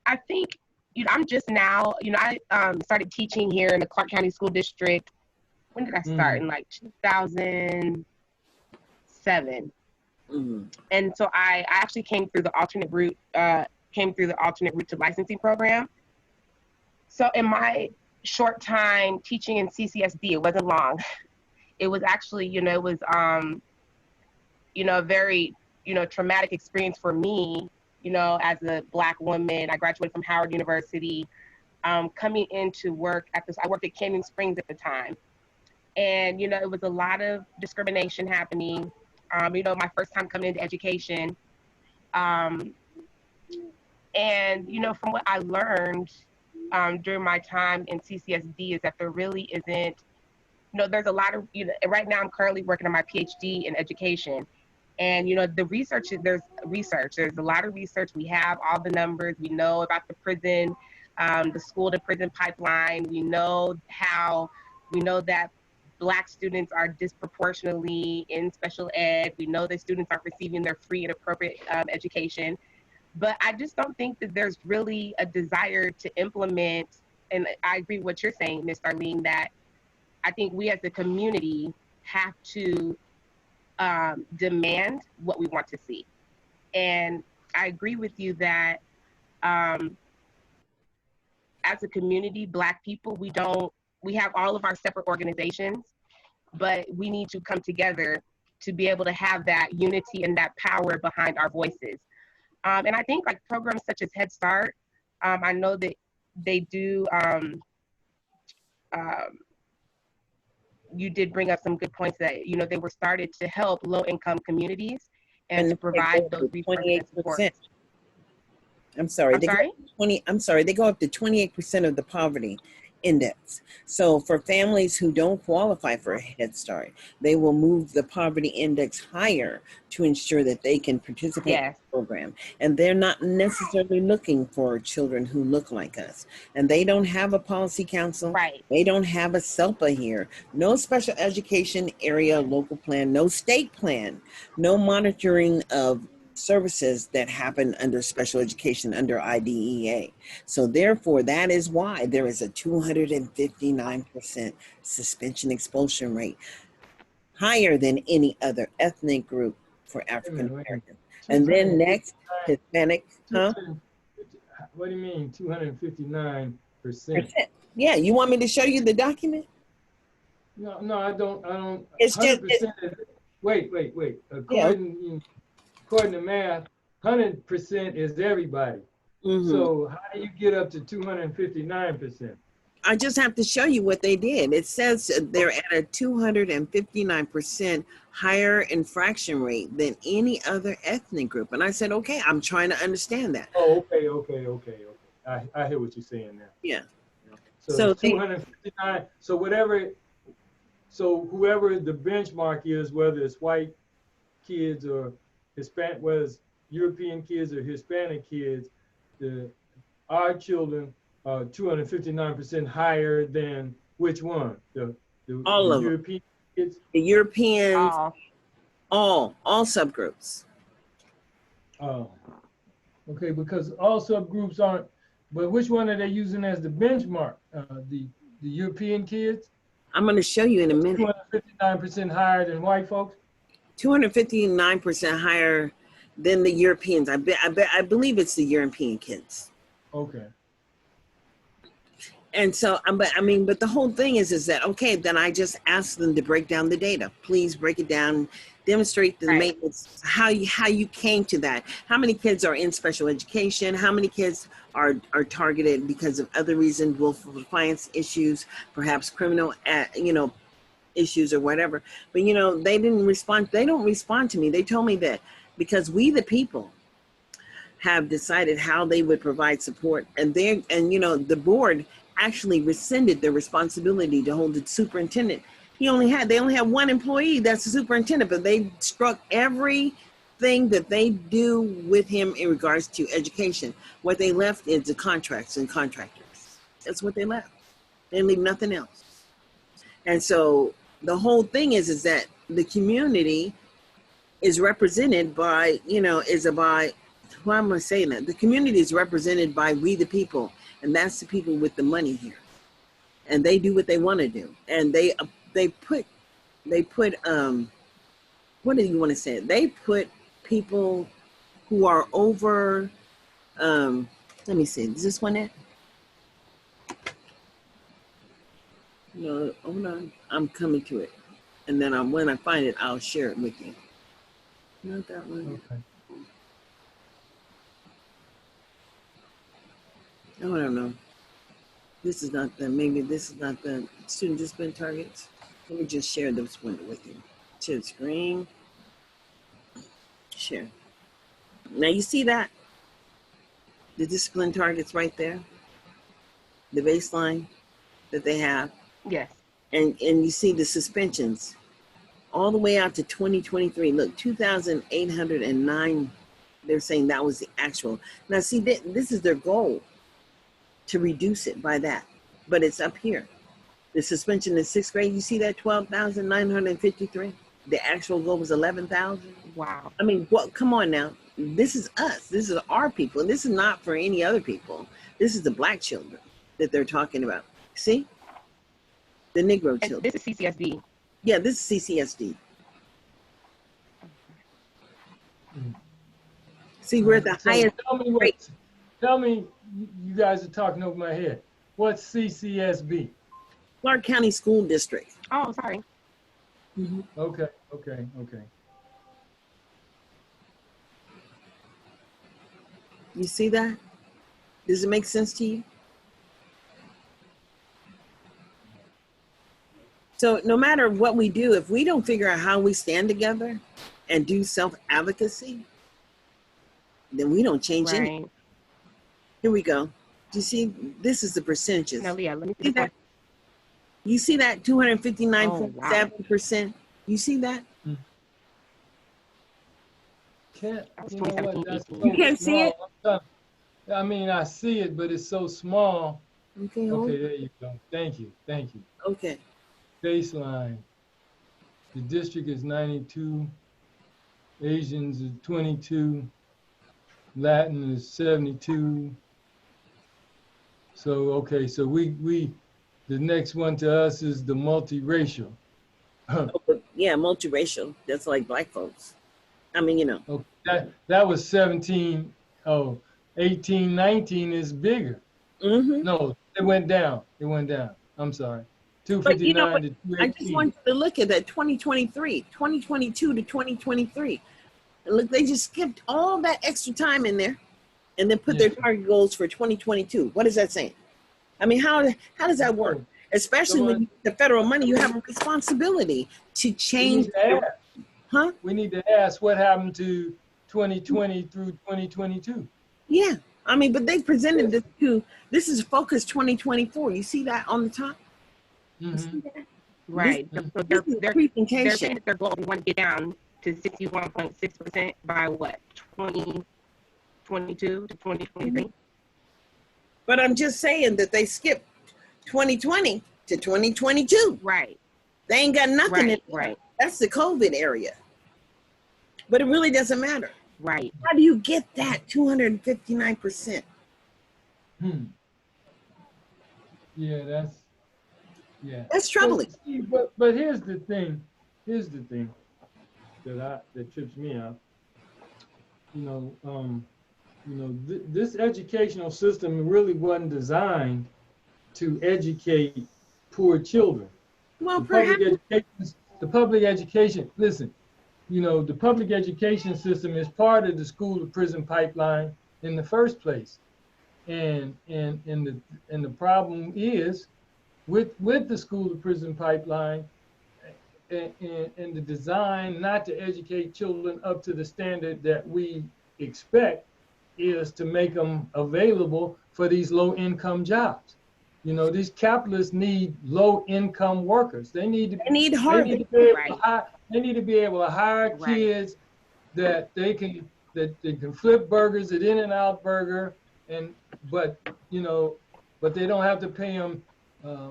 I think, I'm just now, I started teaching here in the Clark County School District. When did I start? In like 2007. And so I actually came through the alternate route to licensing program. So in my short time teaching in CCSD, it wasn't long. It was actually, it was, a very, traumatic experience for me, as a Black woman. I graduated from Howard University, coming into work I worked at Canyon Springs at the time. And, it was a lot of discrimination happening. My first time coming into education. And, from what I learned during my time in CCSD is that there really isn't, there's a lot of, right now I'm currently working on my PhD in education. And, there's a lot of research. We have all the numbers. We know about the prison, the school to prison pipeline. We know that Black students are disproportionately in special ed. We know that students aren't receiving their free and appropriate education. But I just don't think that there's really a desire to implement, and I agree with what you're saying, Ms. Darlene, that I think we as a community have to demand what we want to see. And I agree with you that as a community, Black people, we have all of our separate organizations, but we need to come together to be able to have that unity and that power behind our voices. And I think like programs such as Head Start, I know that they do, you did bring up some good points that, they were started to help low-income communities and to provide those resources and support. I'm sorry, they go up to 28% of the poverty index. So for families who don't qualify for a Head Start, they will move the poverty index higher to ensure that they can participate in the program. And they're not necessarily looking for children who look like us. And they don't have a policy council. Right. They don't have a SELPA here. No special education area local plan, no state plan, no monitoring of services that happen under special education under IDEA. So therefore, that is why there is a 259% suspension expulsion rate, higher than any other ethnic group for African Americans. And then next, Hispanic, huh? What do you mean 259%? Yeah, you want me to show you the document? No, I don't. It's 100%. Wait. According to math, 100% is everybody. So how do you get up to 259%? I just have to show you what they did. It says they're at a 259% higher infraction rate than any other ethnic group. And I said, okay, I'm trying to understand that. Oh, okay. I hear what you're saying now. Yeah. So 259. So whoever the benchmark is, whether it's white kids or Hispanic, whether it's European kids or Hispanic kids, our children are 259% higher than which one? All of European kids? The Europeans, all subgroups. Oh, okay, because all subgroups aren't, but which one are they using as the benchmark? The European kids? I'm going to show you in a minute. 259% higher than white folks? 259% higher than the Europeans. I believe it's the European kids. Okay. And so, but the whole thing is that, okay, then I just asked them to break down the data. Please break it down, demonstrate the maintenance, how you came to that. How many kids are in special education? How many kids are targeted because of other reasons, willful defiance issues, perhaps criminal, issues or whatever. But they didn't respond. They don't respond to me. They told me that because we the people have decided how they would provide support, and the board actually rescinded their responsibility to hold the superintendent. They only had one employee, that's the superintendent, but they struck everything that they do with him in regards to education. What they left is the contracts and contractors. That's what they left. They leave nothing else. And so the whole thing is that the community is represented by, by why am I saying that? The community is represented by we the people, and that's the people with the money here, and they do what they want to do, and they put what do you want to say? They put people who are over. Let me see. Is this one it? No, hold on. I'm coming to it, and then when I find it, I'll share it with you. Not that one. Okay. Oh, I don't know. This is not the, maybe this is not the student discipline targets. Let me just share this one with you. Share screen. Share. Now you see that? The discipline targets right there. The baseline that they have. Yes. And you see the suspensions all the way out to 2023. Look, 2,809. They're saying that was the actual. Now see, this is their goal, to reduce it by that, but it's up here. The suspension in 6th grade, you see that 12,953. The actual goal was 11,000. Wow. I mean, what? Come on now. This is us. This is our people. This is not for any other people. This is the Black children that they're talking about. See, the Negro And children. this is CCSD. Yeah, this is CCSD. See, we're at the So highest rate. Tell me, you guys are talking over my head. What's CCSB? Clark County School District. Oh, sorry. Mm-hmm. Okay. You see that? Does it make sense to you? So no matter what we do, if we don't figure out how we stand together and do self-advocacy, then we don't change anything. Right. Here we go. Do you see? This is the percentages. No, Leah, let me See see that? You see that 259.7%? You see that? Can't, That was you know what? 2017, That's 18. so You can't see it? small. I mean, I see it, but it's so small. Okay, hold. Okay, there you go. Thank you. Okay. Baseline. The district is 92. Asians is 22. Latin is 72. So, okay, so we the next one to us is the multiracial. Yeah, multiracial. That's like Black folks. I mean, you know. Okay, that was 17. Oh, 18, 19 is bigger. Mm-hmm. No, it went down. I'm sorry. But you know 259 what? to I just 218. want you to look at that 2023, 2022 to 2023. And look, they just skipped all that extra time in there and then put their target goals for 2022. What is that saying? I mean, how does that work? Especially when you get the federal money, you have a responsibility to change. We need to ask what happened to 2020 through 2022. Yeah. I mean, but they presented this to, this is Focus 2024. You see that on the top? Mm-hmm. Right. This So is they're presentation. saying that their goal, we want to get down to 61.6% by what? 2022 to 2023? But I'm just saying that they skipped 2020 to 2022. Right. They ain't got nothing in there. Right. That's the COVID area. But it really doesn't matter. Right. How do you get that 259%? Yeah, That's troubling. But here's the thing that trips me out. This educational system really wasn't designed to educate poor children. Well, The public education, listen, the public education system is part of the school to prison pipeline in the first place. And the problem is with the school to prison pipeline and the design not to educate children up to the standard that we expect is to make them available for these low income jobs. These capitalists need low income workers. They need to be able to hire kids that they can flip burgers at In-N-Out Burger, but they don't have to pay them.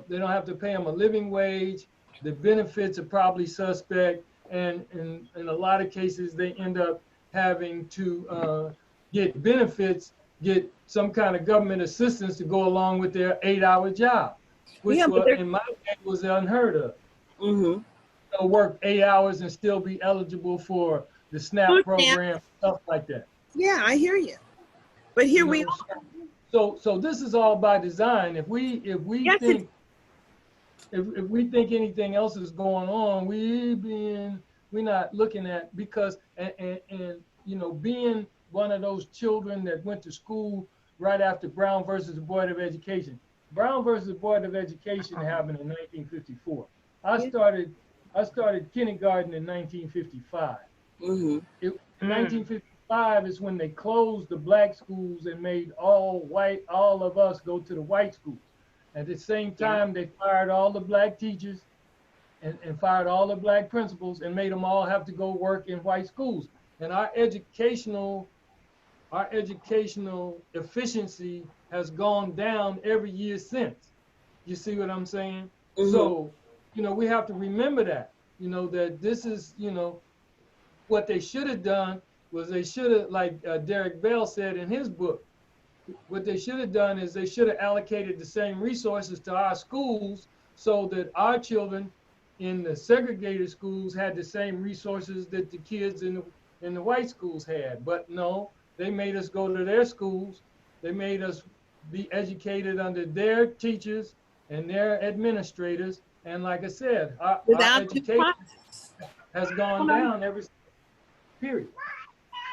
They don't have to pay them a living wage. The benefits are probably suspect, and in a lot of cases they end up having to get benefits, get some kind of government assistance to go along with their 8-hour job, which Yeah, was, in my day, was unheard of. mm-hmm. So work 8 hours and still be eligible for the SNAP Food stamp. program, stuff like that. Yeah, I hear you. But here You we know, are. so this is all by design. If we Yes, think if we think anything else is going on, we're not looking at, because and you know, being one of those children that went to school right after Brown versus the Board of Education. Brown versus the Board of Education happened in 1954. Yeah. I started kindergarten in 1955. Mm-hmm. In 1955 is when they closed the black schools and made all of us go to the white schools. At the same time, they fired all the black teachers and fired all the black principals and made them all have to go work in white schools. And our educational efficiency has gone down every year since. You see what I'm saying? Mm-hmm. So, you know, we have to remember that, you know, that this is, you know, what they should have done was they should have, like Derek Bell said in his book, what they should have done is they should have allocated the same resources to our schools so that our children in the segregated schools had the same resources that the kids in the white schools had. But no, they made us go to their schools. They made us be educated under their teachers and their administrators. And like I said, our education has gone down every period.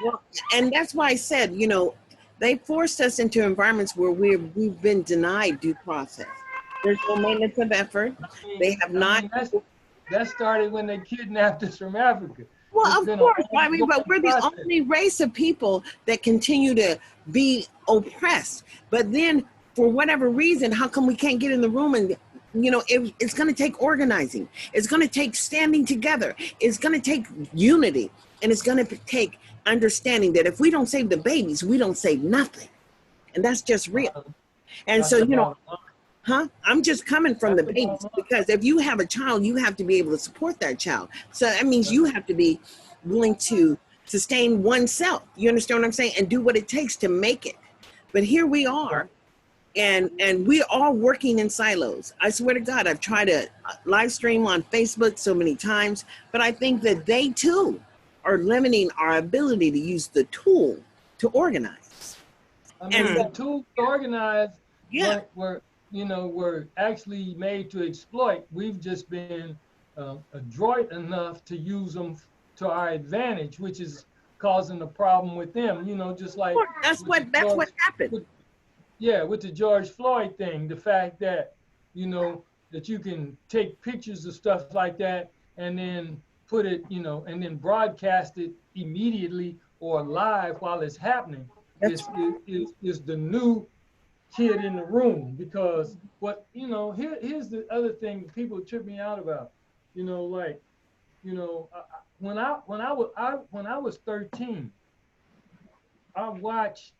Well, and that's why I said, you know, they forced us into environments where we've been denied due process. There's no maintenance of effort. They have not. That started when they kidnapped us from Africa. Well, of course. I mean, but we're the only race of people that continue to be oppressed. But then, for whatever reason, how come we can't get in the room and, you know, it's going to take organizing. It's going to take standing together. It's going to take unity. And it's going to take understanding that if we don't save the babies, we don't save nothing. And that's just real. And so, you know, I'm just coming from the babies, because if you have a child, you have to be able to support that child. So that means you have to be willing to sustain oneself. You understand what I'm saying? And do what it takes to make it. But here we are. And we're all working in silos. I swear to God, I've tried to live stream on Facebook so many times, but I think that they too are limiting our ability to use the tool to organize. I mean, the tools to organize were actually made to exploit. We've just been adroit enough to use them to our advantage, which is causing a problem with them. You know, just like that's what happened. With the George Floyd thing, the fact that, you know, that you can take pictures of stuff like that and then put it, you know, and then broadcast it immediately or live while it's happening is the new kid in the room. Because what, you know, here's the other thing people trip me out about, you know, like, you know, when I was 13, I watched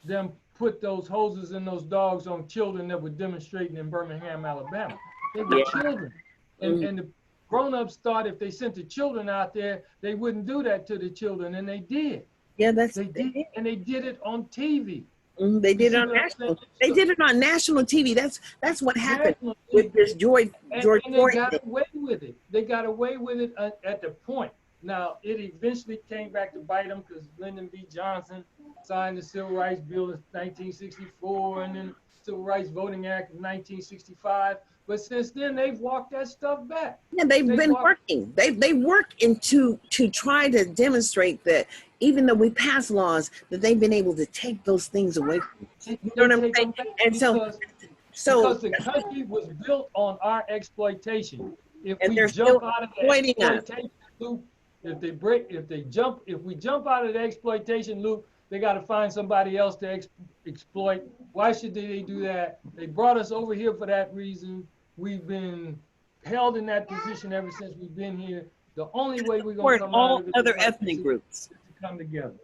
them put those hoses and those dogs on children that were demonstrating in Birmingham, Alabama. They were children. And the grown-ups thought if they sent the children out there, they wouldn't do that to the children, and they did. Yeah, they did, and they did it on TV. They did it on national. They did it on national TV. That's what happened with this George Floyd. They got away with it. They got away with it at the point. Now, it eventually came back to bite them because Lyndon B. Johnson signed the Civil Rights Bill in 1964 and then the Civil Rights Voting Act of 1965. But since then, they've walked that stuff back. Yeah, they've been working. They work to try to demonstrate that even though we pass laws, that they've been able to take those things away from us. You know what I'm saying? And because the country was built on our exploitation. If we they're jump out of the exploitation loop, if we jump out of the exploitation loop, they got to find somebody else to exploit. Why should they do that? They brought us over here for that reason. We've been held in that position ever since we've been here. The only way we're going to come all out of it other ethnic groups to come together.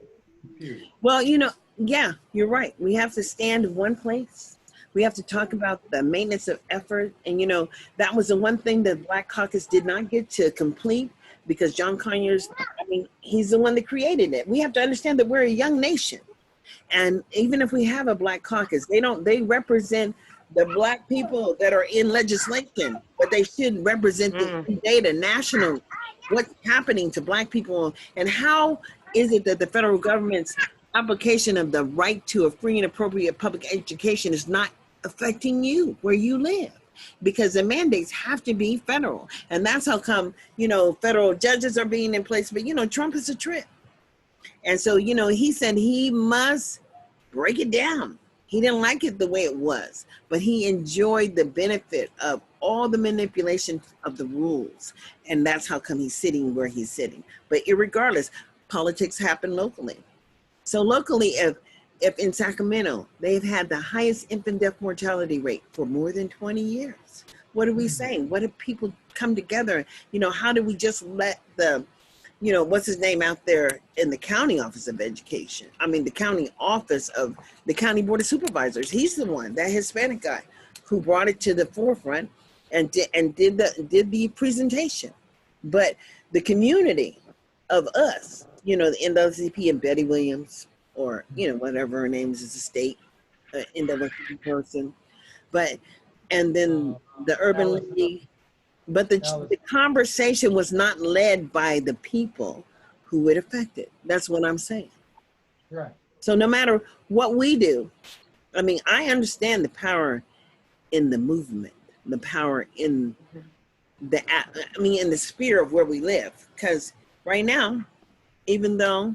Period. Well, you know, yeah, you're right. We have to stand in one place. We have to talk about the maintenance of effort. And, you know, that was the one thing that Black Caucus did not get to complete because John Conyers, I mean, he's the one that created it. We have to understand that we're a young nation. And even if we have a Black caucus, they represent the Black people that are in legislation, but they should represent the data national, what's happening to Black people, and how is it that the federal government's application of the right to a free and appropriate public education is not affecting you where you live? Because the mandates have to be federal. And that's how come, federal judges are being in place. But, Trump is a trip. And so, he said he must break it down. He didn't like it the way it was, but he enjoyed the benefit of all the manipulation of the rules. And that's how come he's sitting where he's sitting. But irregardless, politics happen locally. So locally, if in Sacramento, they've had the highest infant death mortality rate for more than 20 years. What are we saying? What if people come together? How do we just let the, what's his name out there in the county office of education? I mean, the county office of the county board of supervisors. He's the one, that Hispanic guy, who brought it to the forefront and did the presentation. But the community of us, the NAACP and Betty Williams, or whatever her name is, a state NAACP person, and then the urban league. But the conversation was not led by the people who it affected. That's what I'm saying. Right. So no matter what we do, I mean, I understand the power in the movement, the power in in the sphere of where we live. Because right now, even though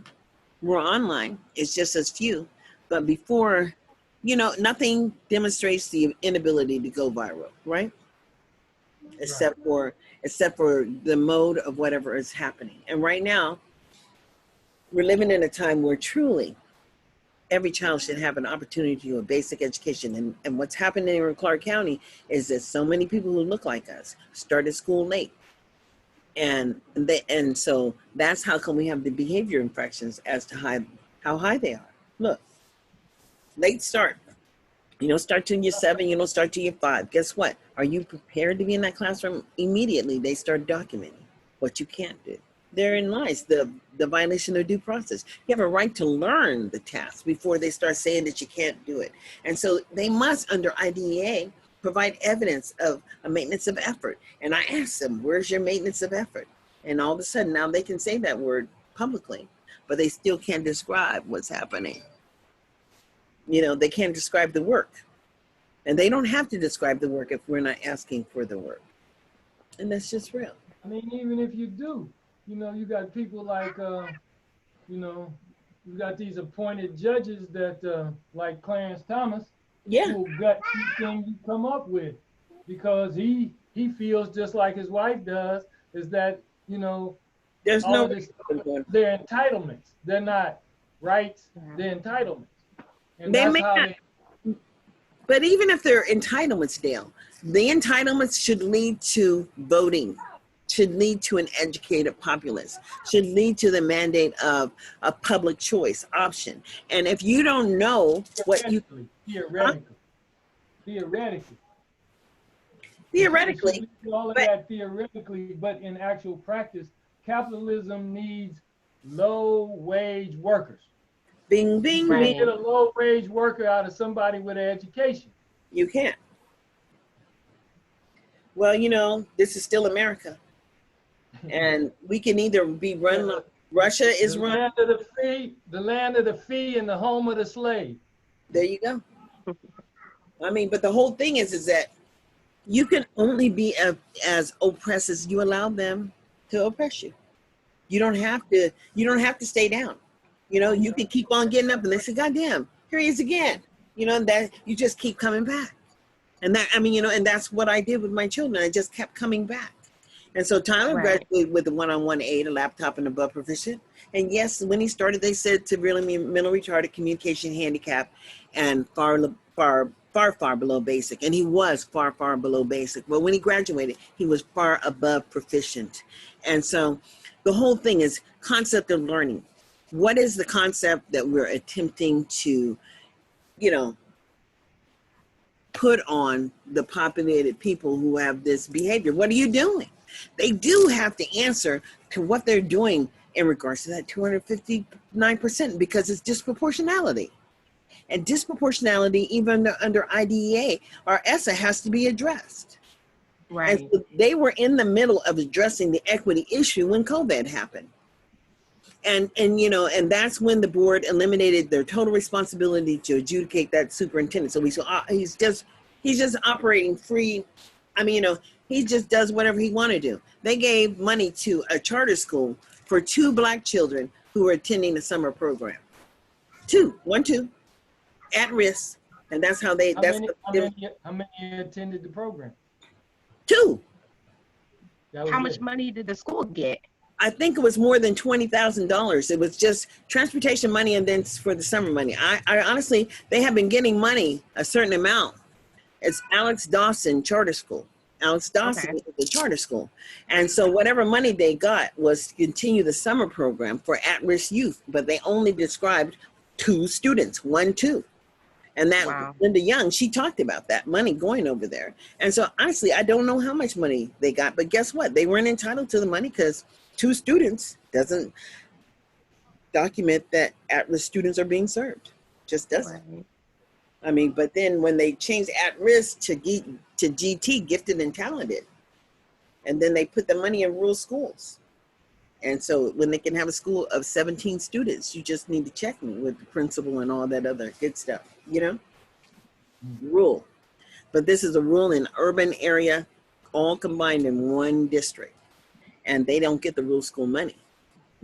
we're online, it's just as few. But before, nothing demonstrates the inability to go viral, right? Except for the mode of whatever is happening. And right now, we're living in a time where truly every child should have an opportunity to a basic education. And what's happening in Clark County is that so many people who look like us started school late. And so that's how come we have the behavior infractions as to how high they are. Look, late start. You don't start till you're 7, you don't start till you're 5. Guess what? Are you prepared to be in that classroom? Immediately, they start documenting what you can't do. Therein lies the violation of due process. You have a right to learn the task before they start saying that you can't do it. And so they must, under IDEA, provide evidence of a maintenance of effort. And I asked them, where's your maintenance of effort? And all of a sudden, now they can say that word publicly, but they still can't describe what's happening. They can't describe the work. And they don't have to describe the work if we're not asking for the work. And that's just real. I mean, even if you do, you got people like, you got these appointed judges that, like Clarence Thomas, who gut anything you come up with, because he feels just like his wife does, is that, there's they're entitlements. They're not rights, they're entitlements. And they may not. But even if they're entitlements, Dale, the entitlements should lead to voting, should lead to an educated populace, should lead to the mandate of a public choice option. And if you don't know what you... Theoretically. All of that theoretically, but in actual practice, capitalism needs low-wage workers. Bing, bing, You bing. get a low-wage worker out of somebody with an education. You can't. Well, this is still America. And we can either be run like Russia is run. The land of the free and the home of the slave. There you go. I mean, but the whole thing is that you can only be as oppressed as you allow them to oppress you. You don't have to stay down. You can keep on getting up and they say, God damn, here he is again. That you just keep coming back. And that, and that's what I did with my children. I just kept coming back. And so Tyler graduated with a 1-on-1 aid, a laptop, and above proficient. And yes, when he started, they said severely mental retarded, communication handicap, and far below basic. And he was far below basic. But when he graduated, he was far above proficient. And so the whole thing is concept of learning. What is the concept that we're attempting to, put on the populated people who have this behavior? What are you doing? They do have to answer to what they're doing in regards to that 259%, because it's disproportionality. And disproportionality, even under IDEA or ESSA, has to be addressed. Right. And so they were in the middle of addressing the equity issue when COVID happened. And you know, and that's when the board eliminated their total responsibility to adjudicate that superintendent. So he's just operating free. I mean, you know, he just does whatever he want to do. They gave money to a charter school for 2 Black children who were attending the summer program. 2 at risk, and that's how they. How many attended the program? 2. How much money did the school get? I think it was more than $20,000. It was just transportation money and then for the summer money. I honestly, they have been getting money, a certain amount. It's Alex Dawson Charter School. Alex Dawson is the charter school. And so whatever money they got was to continue the summer program for at-risk youth, but they only described 2 students, 1, 2. And that Linda Young, she talked about that money going over there. And so honestly, I don't know how much money they got, but guess what? They weren't entitled to the money because 2 students doesn't document that at-risk students are being served. Just doesn't. Right. I mean, but then when they changed at-risk to GT, gifted and talented, and then they put the money in rural schools. And so when they can have a school of 17 students, you just need to check me with the principal and all that other good stuff, you know? Rural. But this is a rural and urban area, all combined in one district. And they don't get the rural school money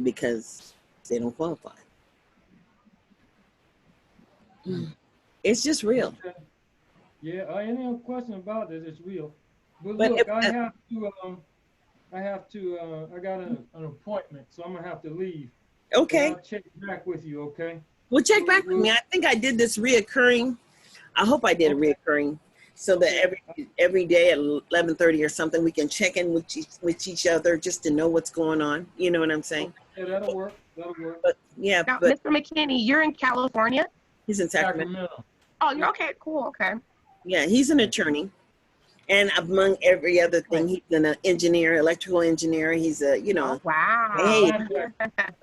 because they don't qualify. It's just real. Yeah, ain't no question about it. It's real. But look, I got an appointment, so I'm gonna have to leave. Okay. I'll check back with you, okay? Well, check back with me. I think I did this reoccurring. I hope I did a reoccurring, so that every day at 11:30 or something, we can check in with each other just to know what's going on. You know what I'm saying? Yeah, that'll work. That'll work. But yeah, now, Mr. McKinney, you're in California? He's in Sacramento. Oh, okay, cool, okay. Yeah, he's an attorney. And among every other thing, he's an engineer, electrical engineer. He's a, you know. Oh, wow. Hey.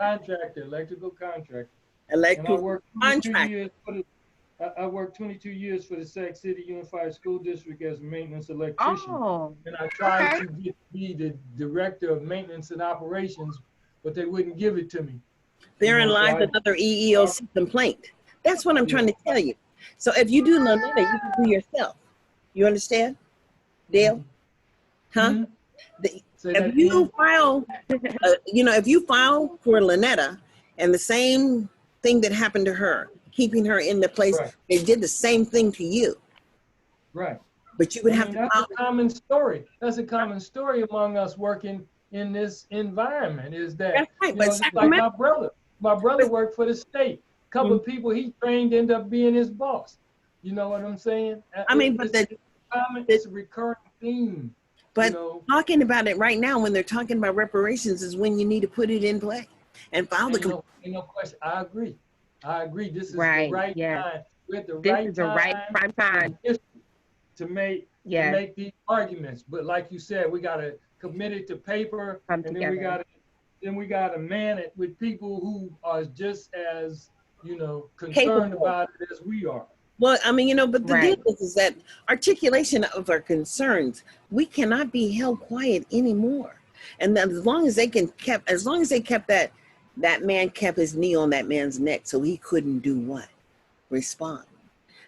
Contractor, electrical contractor. Electrical contractor. I worked 22 years for the Sac City Unified School District as a maintenance electrician. Oh, and I tried to be the director of maintenance and operations, but they wouldn't give it to me. Therein lies another EEOC complaint. That's what I'm trying to tell you. So if you do Lynetta, you can do yourself. You understand, Dale? Huh? If you file, if you file for Lynetta and the same thing that happened to her, keeping her in the place, they did the same thing to you. Right. But you would have to. That's a common story. That's a common story among us working in this environment. Is that that's right. But like my brother? My brother worked for the state. A couple of people he trained end up being his boss. You know what I'm saying? I mean, but it's a recurring theme. But talking about it right now, when they're talking about reparations, is when you need to put it in play and file the complaint. No question. I agree. This is the right time. We're at the right prime time to make these arguments. But like you said, we got to commit it to paper, and then we got to man it with people who are just as concerned about it as we are. Well, I mean, but the deal is that articulation of our concerns, we cannot be held quiet anymore. And as long as they kept that man kept his knee on that man's neck so he couldn't do what? Respond.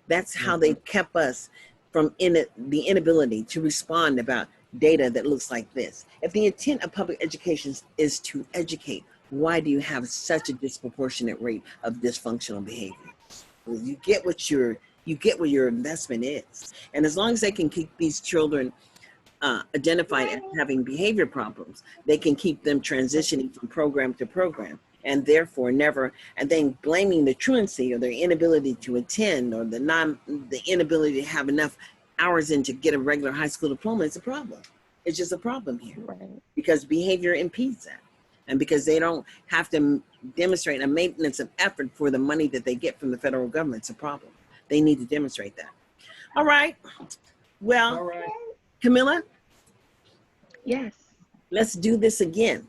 That's how they kept us from the inability to respond about data that looks like this. If the intent of public education is to educate, why do you have such a disproportionate rate of dysfunctional behavior? Well, you get what your investment is. And as long as they can keep these children identified as having behavior problems, they can keep them transitioning from program to program, and therefore and then blaming the truancy or their inability to attend or the inability to have enough hours in to get a regular high school diploma is a problem. It's just a problem here because behavior impedes that. And because they don't have to demonstrate a maintenance of effort for the money that they get from the federal government, it's a problem. They need to demonstrate that. All right. Well, Camilla? Yes. Let's do this again.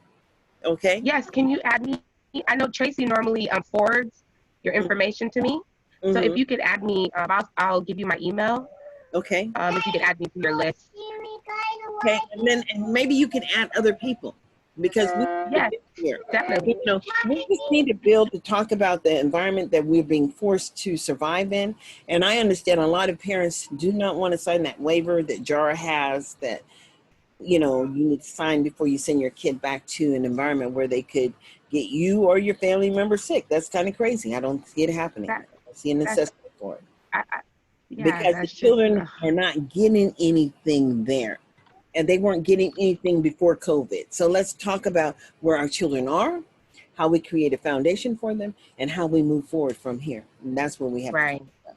Okay? Yes. Can you add me? I know Tracy normally forwards your information to me. So if you could add me, I'll give you my email. Okay. If you could add me to your list. Okay, and maybe you can add other people because we Yes, definitely. you know, we just need to build to talk about the environment that we're being forced to survive in. And I understand a lot of parents do not want to sign that waiver that JARA has that, you know, you need to sign before you send your kid back to an environment where they could get you or your family member sick. That's kind of crazy. I don't see it happening. I see a necessity for it. Yeah, because the children are not getting anything there. And they weren't getting anything before COVID. So let's talk about where our children are, how we create a foundation for them, and how we move forward from here. And that's what we have to talk about.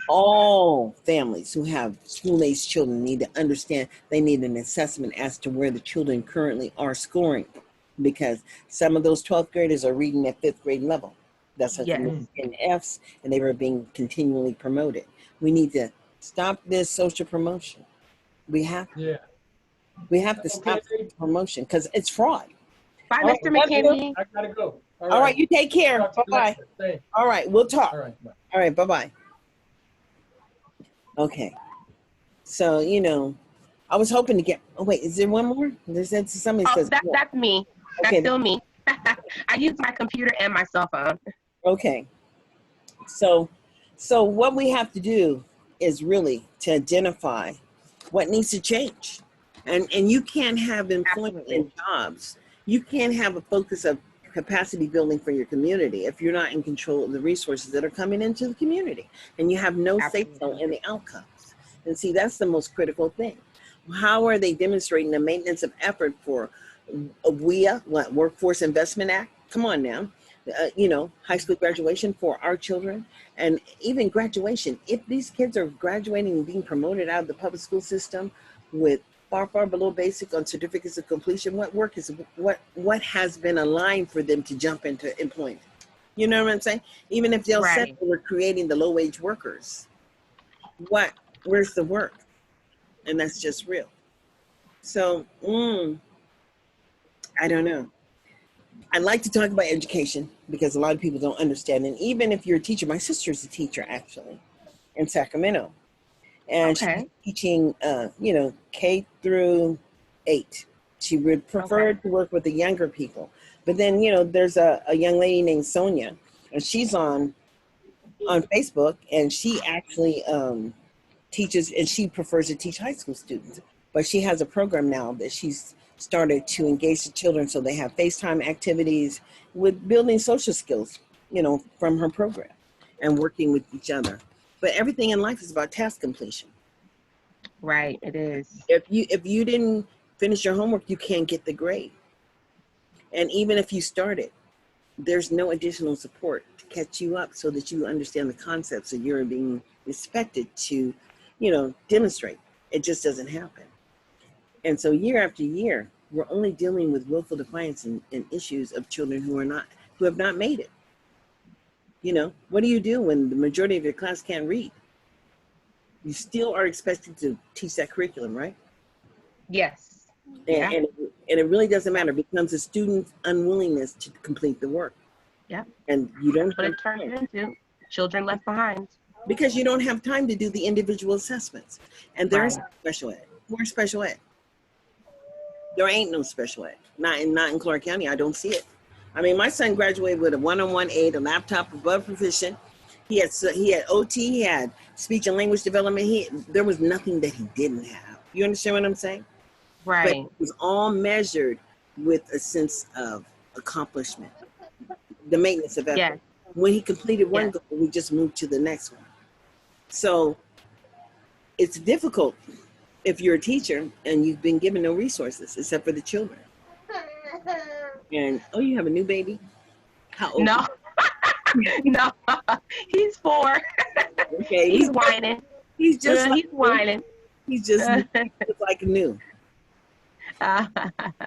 All families who have school-aged children need to understand they need an assessment as to where the children currently are scoring, because some of those 12th graders are reading at 5th grade level. That's in F's, and they were being continually promoted. We need to stop this social promotion. We have to. Yeah. We have to stop promotion because it's fraud. Bye, Mr. McKinney. I gotta go. All right, you take care. Bye-bye. All right, we'll talk. All right, bye. All right, bye-bye. Okay. So, you know, I was hoping to get, oh wait, is there one more? There's somebody says. That's me. That's still me. I use my computer and my cell phone. Okay. So what we have to do is really to identify what needs to change. And you can't have employment in jobs. You can't have a focus of capacity building for your community if you're not in control of the resources that are coming into the community and you have no say-so in the outcomes. And see, that's the most critical thing. How are they demonstrating the maintenance of effort for WIA, Workforce Investment Act? Come on now. You know, high school graduation for our children, and even graduation. If these kids are graduating and being promoted out of the public school system with far below basic on certificates of completion, what has been aligned for them to jump into employment? You know what I'm saying? Even if they'll said they were creating the low wage workers, where's the work? And that's just real. So, I don't know. I'd like to talk about education because a lot of people don't understand. And even if you're a teacher, my sister's a teacher actually in Sacramento. And she's teaching, you know, K through 8. She would prefer to work with the younger people. But then, you know, there's a young lady named Sonia, and she's on Facebook, and she actually teaches, and she prefers to teach high school students. But she has a program now that she's started to engage the children so they have FaceTime activities with building social skills, you know, from her program and working with each other. But everything in life is about task completion. Right, it is. If you didn't finish your homework, you can't get the grade. And even if you started, there's no additional support to catch you up so that you understand the concepts that you're being expected to, you know, demonstrate. It just doesn't happen. And so year after year, we're only dealing with willful defiance and issues of children who have not made it. You know, what do you do when the majority of your class can't read? You still are expected to teach that curriculum, right? Yes. And it really doesn't matter. It becomes a student's unwillingness to complete the work. Yeah. And you don't. What it turns into, children left behind. Because you don't have time to do the individual assessments. And there's special ed. Where's special ed? There ain't no special ed. Not in Clark County. I don't see it. I mean, my son graduated with a 101 aid, a laptop above proficient. He had OT, he had speech and language development. There was nothing that he didn't have. You understand what I'm saying? Right. But it was all measured with a sense of accomplishment, the maintenance of effort. Yes. When he completed one goal, we just moved to the next one. So it's difficult if you're a teacher and you've been given no resources except for the children. And, oh, you have a new baby? How old? No. No. He's 4. Okay. He's whining. He's just he's whining. He's just like new.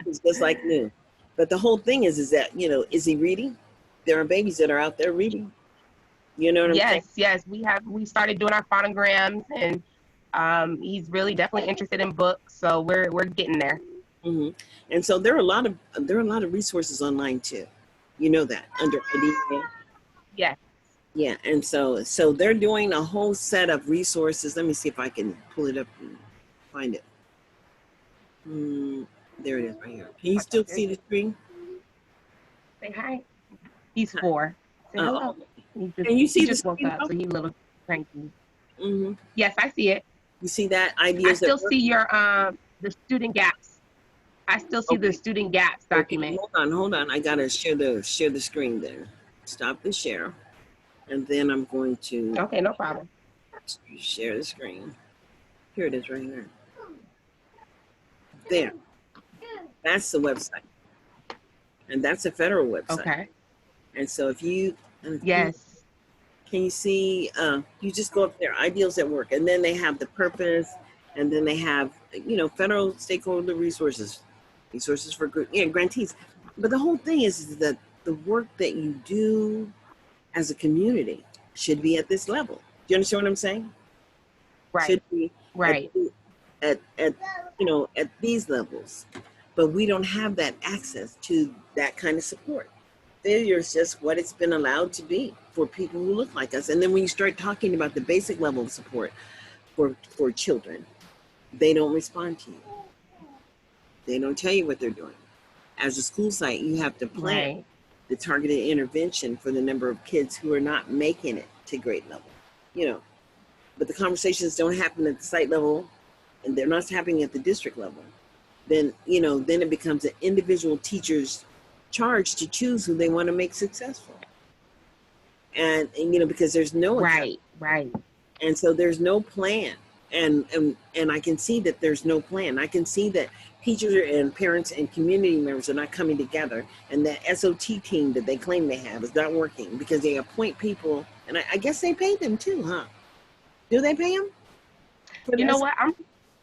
He's just like new. But the whole thing is that, you know, is he reading? There are babies that are out there reading. You know what I'm saying? Yes. We started doing our phonograms, and he's really definitely interested in books. So we're getting there. Mm-hmm. And so there are a lot of resources online too. You know that under IDEA. Yes. Yeah, and so they're doing a whole set of resources. Let me see if I can pull it up and find it. There it is right here. Can you still see the screen? Say hi. He's 4. Say hello. Can you see He the just woke screen? up, so he's a little cranky. Mm-hmm. Yes, I see it. You see that? I Ideas still that work? see your the student gaps. I still see the student gaps document. Okay, hold on. I gotta share the screen there. Stop the share, and then I'm going to Okay, no problem. share the screen. Here it is, right here. There. That's the website, and that's a federal website. Okay. And so if you Yes. can you see? You just go up there, ideals at work, and then they have the purpose, and then they have federal stakeholder resources for grantees. But the whole thing is that the work that you do as a community should be at this level. Do you understand what I'm saying? Right. Should be right. at these levels, but we don't have that access to that kind of support. Failure is just what it's been allowed to be for people who look like us. And then when you start talking about the basic level of support for children, they don't respond to you. They don't tell you what they're doing. As a school site, you have to plan the targeted intervention for the number of kids who are not making it to grade level. But the conversations don't happen at the site level, and they're not happening at the district level. Then it becomes an individual teacher's charge to choose who they want to make successful. And because there's no right. And so there's no plan. And I can see that there's no plan. I can see that teachers and parents and community members are not coming together, and that SOT team that they claim they have is not working because they appoint people, and I guess they pay them too, huh? Do they pay them? You know what?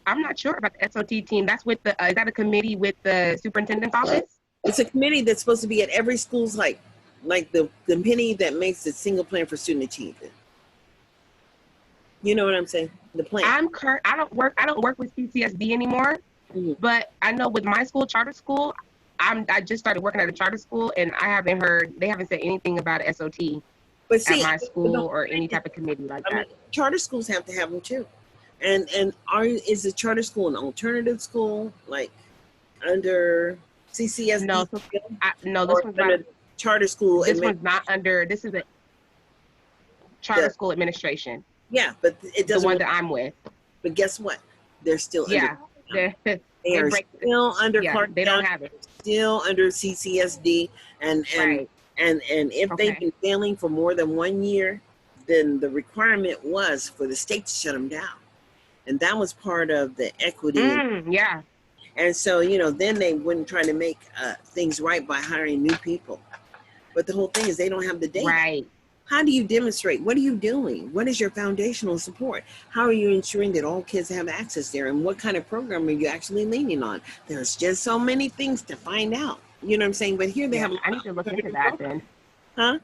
I'm not sure about the SOT team. That's with the is that a committee with the superintendent's office? It's a committee that's supposed to be at every school's like the committee that makes the single plan for student achievement. You know what I'm saying? The plan. I don't work with CCSD anymore, but I know with my school, charter school, I just started working at a charter school, and they haven't said anything about SOT at my school or any type of committee like that. Charter schools have to have them too. And is the charter school an alternative school, like under CCSD? No, this one's not charter school. This one's not under. This is a charter school administration. Yeah, but it doesn't. The one that I'm with. But guess what? They're still they are still under Clark. They don't have it. Still under CCSD, and if they've been failing for more than 1 year, then the requirement was for the state to shut them down, and that was part of the equity. And so then they wouldn't try to make things right by hiring new people. But the whole thing is they don't have the data. Right. How do you demonstrate? What are you doing? What is your foundational support? How are you ensuring that all kids have access there? And what kind of program are you actually leaning on? There's just so many things to find out. You know what I'm saying? But here they have. I need to look into that then. Huh?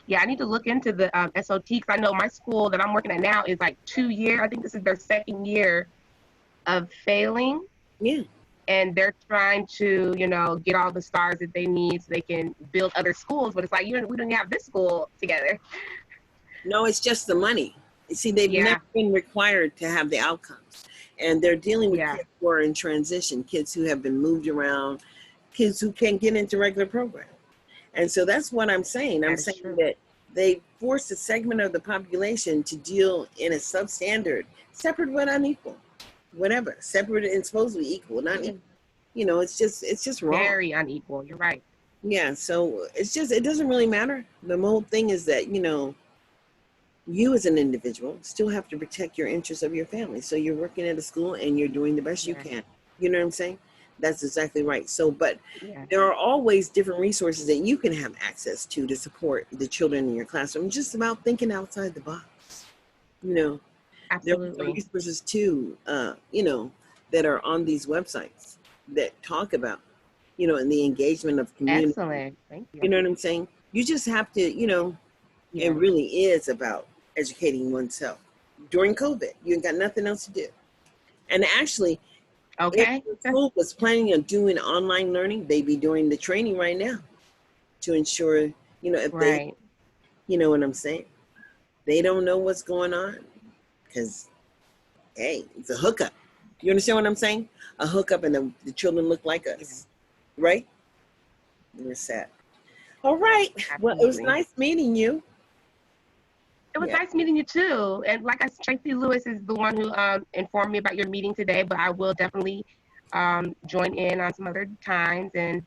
Yeah, I need to look into the SOT because I know my school that I'm working at now is like 2 years. I think this is their second year of failing. Yeah. And they're trying to, get all the stars that they need so they can build other schools. But it's like, we don't have this school together. No, it's just the money. You see, they've never been required to have the outcomes. And they're dealing with kids who are in transition, kids who have been moved around, kids who can't get into regular programs. And so that's what I'm saying. I'm saying that they force a segment of the population to deal in a substandard, separate but unequal. Whatever, separate and supposedly equal, not equal. It's just wrong. Very unequal. You're right. Yeah, so it doesn't really matter. The whole thing is that you as an individual still have to protect your interests of your family. So you're working at a school and you're doing the best you can. You know what I'm saying? That's exactly right. So, but there are always different resources that you can have access to support the children in your classroom. Just about thinking outside the box. Absolutely. There are resources too, that are on these websites that talk about, and the engagement of community. Excellent. Thank you. You know what I'm saying? You just have to, it really is about educating oneself. During COVID, you ain't got nothing else to do. And actually, if the school was planning on doing online learning, they'd be doing the training right now to ensure, if they You know what I'm saying? They don't know what's going on because, hey, it's a hookup. You understand what I'm saying? A hookup, and the children look like us, right? We're sad. All right. Well, it was Absolutely. nice meeting you. It was nice meeting you too. And like I said, Tracy Lewis is the one who informed me about your meeting today, but I will definitely join in on some other times. And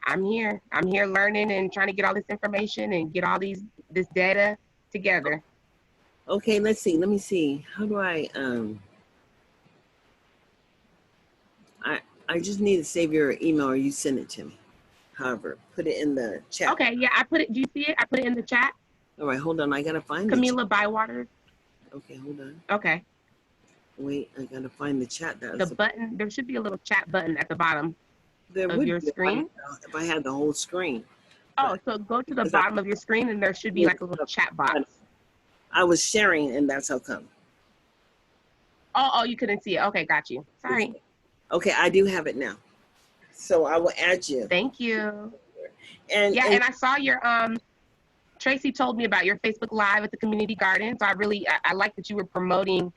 I'm here. I'm here learning and trying to get all this information and get all this data together. Okay, let's see. Let me see. How do I just need to save your email or you send it to me. However, put it in the chat. Okay, yeah, I put it. Do you see it? I put it in the chat. All right, hold on. I gotta find Camila Bywater. Okay, hold on. Okay. Wait, I gotta find the chat. The button. There should be a little chat button at the bottom of your screen. If I had the whole screen. Oh, so go to the bottom of your screen and there should be like a little chat box. I was sharing and that's how come. Oh, you couldn't see it. Okay, got you. Sorry. Okay, I do have it now. So I will add you. Thank you. And I saw your Tracy told me about your Facebook Live at the community garden. So I like that you were promoting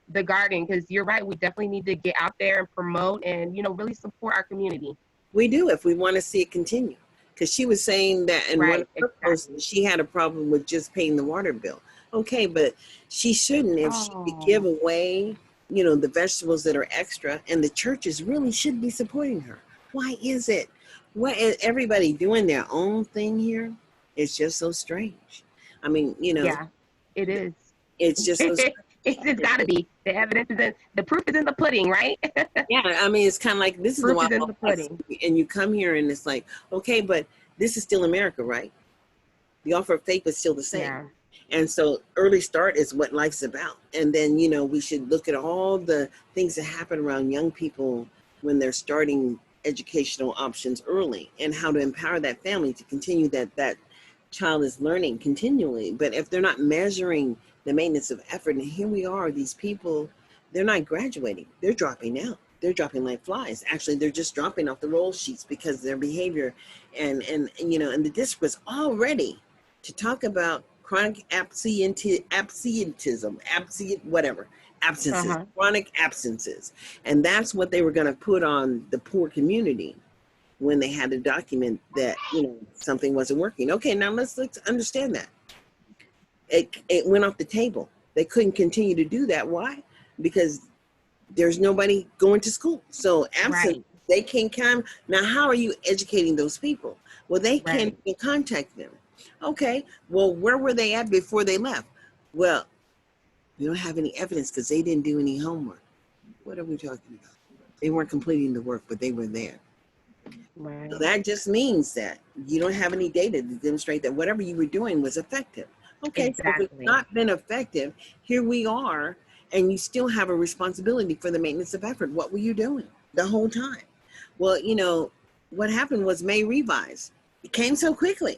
the garden, because you're right. We definitely need to get out there and promote and, really support our community. We do if we want to see it continue. Because she was saying that in one of her posts, she had a problem with just paying the water bill. Okay, but she shouldn't. If she could give away, the vegetables that are extra, and the churches really should be supporting her. Why is it? Why is everybody doing their own thing here? It's just so strange. I mean, Yeah, it is. It's just so strange. It's got to be. The evidence is the proof is in the pudding, right? Yeah, I mean, it's kind of like this is proof is in the pudding. And you come here and it's like, okay, but this is still America, right? The offer of FAPE is still the same. Yeah. And so early start is what life's about. And then, we should look at all the things that happen around young people when they're starting educational options early, and how to empower that family to continue that child is learning continually. But if they're not measuring the maintenance of effort, and here we are, these people, they're not graduating, they're dropping out. They're dropping like flies. Actually, they're just dropping off the roll sheets because their behavior and the district was already to talk about chronic absences, chronic absences. And that's what they were going to put on the poor community when they had to document that, something wasn't working. Okay, now let's understand that. It went off the table. They couldn't continue to do that. Why? Because there's nobody going to school. So absent, they can't come. Now, how are you educating those people? Well, they can't even contact them. Okay, well, where were they at before they left? Well, we don't have any evidence because they didn't do any homework. What are we talking about? They weren't completing the work, but they were there. Right. So that just means that you don't have any data to demonstrate that whatever you were doing was effective. Okay, so if it's not been effective, here we are, and you still have a responsibility for the maintenance of effort. What were you doing the whole time? Well, what happened was May revised. It came so quickly.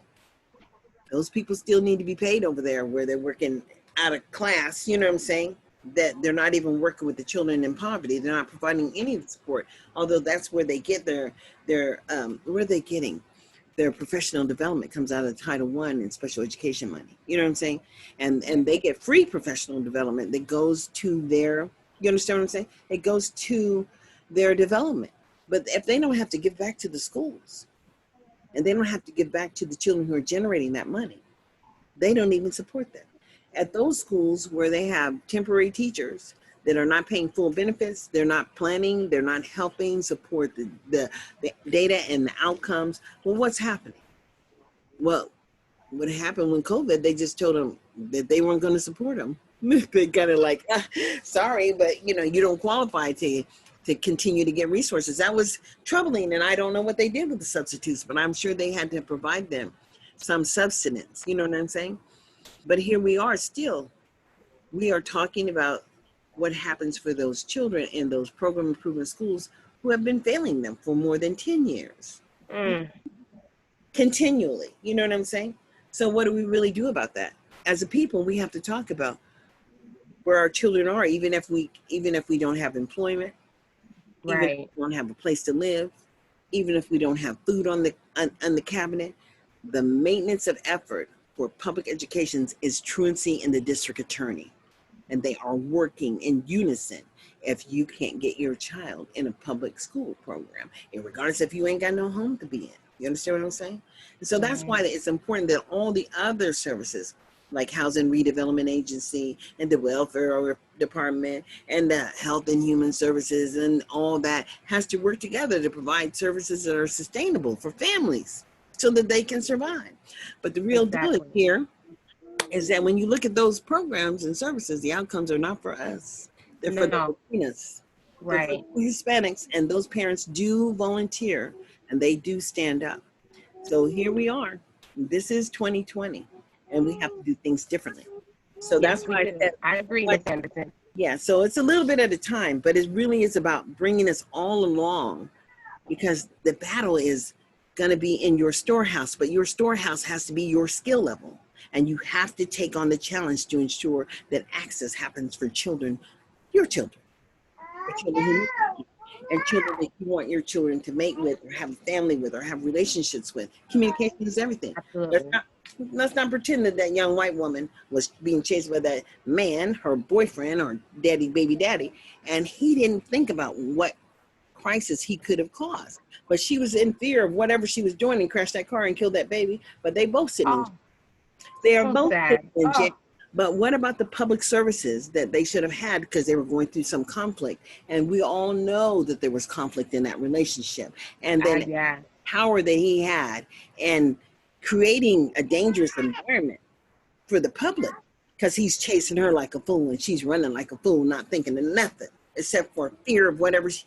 Those people still need to be paid over there where they're working out of class, you know what I'm saying? That they're not even working with the children in poverty. They're not providing any support, although that's where they get their where are they getting? Their professional development comes out of Title I and special education money. You know what I'm saying? And they get free professional development that goes to their, you understand what I'm saying? It goes to their development. But if they don't have to give back to the schools, and they don't have to give back to the children who are generating that money, they don't even support them. At those schools where they have temporary teachers that are not paying full benefits, they're not planning, they're not helping support the data and the outcomes. Well, what's happening? Well, what happened when COVID, they just told them that they weren't going to support them. They kind of like, sorry, but you don't qualify to continue to get resources. That was troubling, and I don't know what they did with the substitutes, but I'm sure they had to provide them some subsistence. You know what I'm saying? But here we are still. We are talking about what happens for those children in those program improvement schools who have been failing them for more than 10 years. Continually. You know what I'm saying? So what do we really do about that? As a people, we have to talk about where our children are, even if we don't have employment, even if we don't have a place to live, even if we don't have food on the cabinet. The maintenance of effort for public education is truancy in the district attorney. And they are working in unison if you can't get your child in a public school program, and regardless if you ain't got no home to be in. You understand what I'm saying? And so that's why it's important that all the other services, like Housing Redevelopment Agency and the Welfare Department and the Health and Human Services and all that, has to work together to provide services that are sustainable for families so that they can survive. But the real deal here is that when you look at those programs and services, the outcomes are not for us. They're for the Latinas. They're for the Hispanics, and those parents do volunteer and they do stand up. So here we are. This is 2020, and we have to do things differently. So that's why I said, I agree, Ms. Anderson. Yeah, so it's a little bit at a time, but it really is about bringing us all along, because the battle is going to be in your storehouse, but your storehouse has to be your skill level. And you have to take on the challenge to ensure that access happens for children, your children, for children who need you, and children that you want your children to mate with or have a family with or have relationships with. Communication is everything. Let's not pretend that that young white woman was being chased by that man, her boyfriend or daddy, baby daddy, and he didn't think about what crisis he could have caused. But she was in fear of whatever she was doing and crashed that car and killed that baby. But they both sitting in jail. They are both sitting in jail. But what about the public services that they should have had because they were going through some conflict? And we all know that there was conflict in that relationship. And then power that he had and creating a dangerous environment for the public, because he's chasing her like a fool and she's running like a fool, not thinking of nothing except for fear of whatever he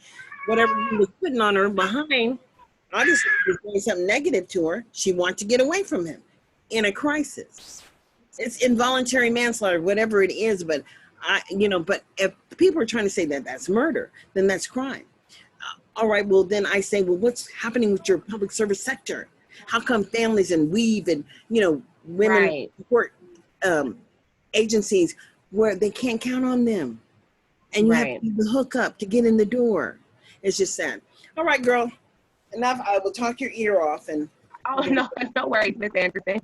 was putting on her behind. Obviously, he was doing something negative to her. She wanted to get away from him in a crisis. It's involuntary manslaughter, whatever it is. But but if people are trying to say that that's murder, then that's crime. All right, well, then I say, well, what's happening with your public service sector? How come families and Weave and, women support agencies where they can't count on them? And you have to do the hookup to get in the door. It's just sad. All right, girl, enough. I will talk your ear off. And no worries, Miss Anderson.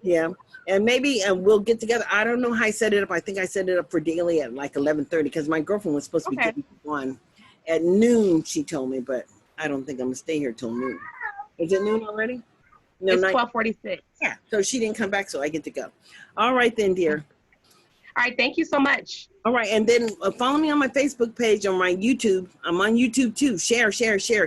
Yeah, and maybe we'll get together. I don't know how I set it up. I think I set it up for daily at like 11:30 because my girlfriend was supposed to be getting on at noon, she told me, but I don't think I'm gonna stay here till noon. Is it noon already? No, it's 12:46. Yeah, so she didn't come back, so I get to go. All right then, dear. All right, thank you so much. All right, and then follow me on my Facebook page, on my YouTube. I'm on YouTube too. Share,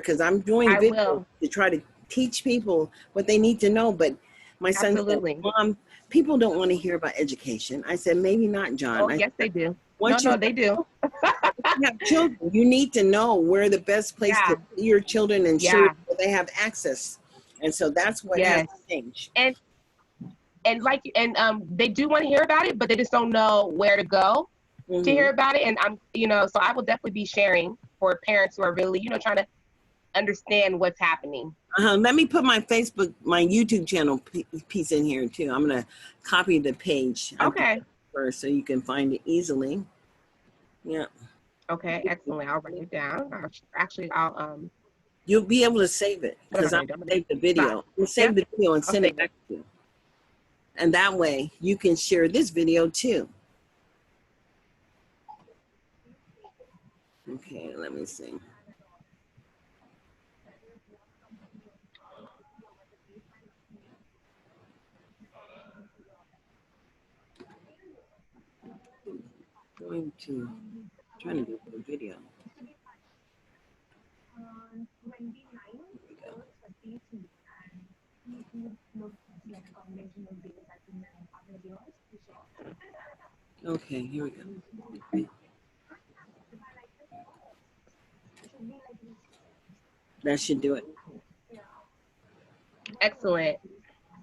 because I'm doing videos to try to teach people what they need to know. But my son said, Mom, people don't want to hear about education. I said, maybe not, John. Oh, yes, they do. They do. You have children. You need to know where the best place to put your children and ensure that they have access. And so that's what has to change. And they do want to hear about it, but they just don't know where to go to hear about it. And so I will definitely be sharing for parents who are really, trying to understand what's happening. Let me put my YouTube channel piece in here too. I'm going to copy the page. Okay. First, so you can find it easily. Yeah. Okay, excellent. I'll write it down. I'll You'll be able to save it because I'm going to save the video. We'll save the video and send it back to you. And that way you can share this video too. Okay, let me see. Trying to do a video. Okay, here we go. That should do it. Excellent.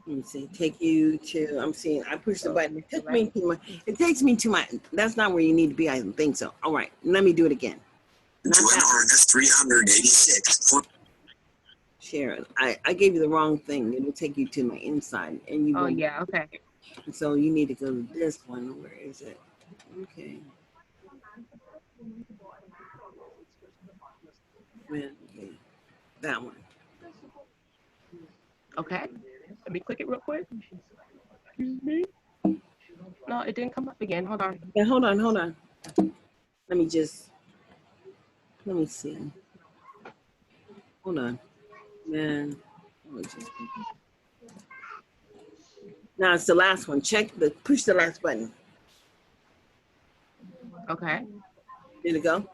Let me see. Take you to. I'm seeing. I pushed the button. It took me to my. It takes me to my. That's not where you need to be. I don't think so. All right. Let me do it again. To an harness 386. Share. I gave you the wrong thing. It'll take you to my inside, and you. Oh yeah. Okay. So you need to go to this one. Where is it? Okay. That one. Okay. Let me click it real quick. Excuse me. No, it didn't come up again. Hold on. Yeah, hold on. Let me see. Hold on. Man. Now it's the last one. Push the last button. Okay. Did it go?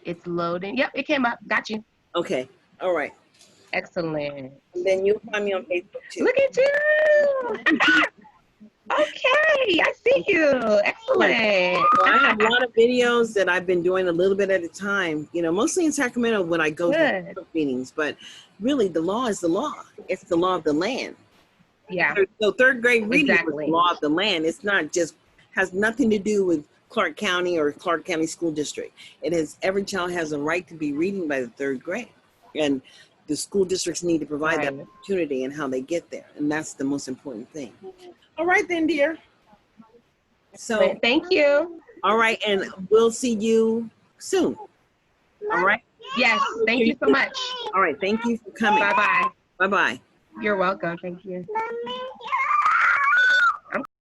It's loading. Yep, it came up. Got you. Okay. All right. Excellent. And then you'll find me on Facebook too. Look at you. Okay, I see you. Excellent. So I have a lot of videos that I've been doing a little bit at a time, mostly in Sacramento when I go to meetings, but really the law is the law. It's the law of the land. Yeah. So third grade reading is Exactly. the law of the land. It's not just, has nothing to do with Clark County or Clark County School District. It is, every child has a right to be reading by the third grade. And the school districts need to provide that opportunity and how they get there. And that's the most important thing. All right then, dear. So thank you. All right, and we'll see you soon. All right? Yes, thank you so much. All right, thank you for coming. Bye-bye. Bye-bye. You're welcome. Thank you.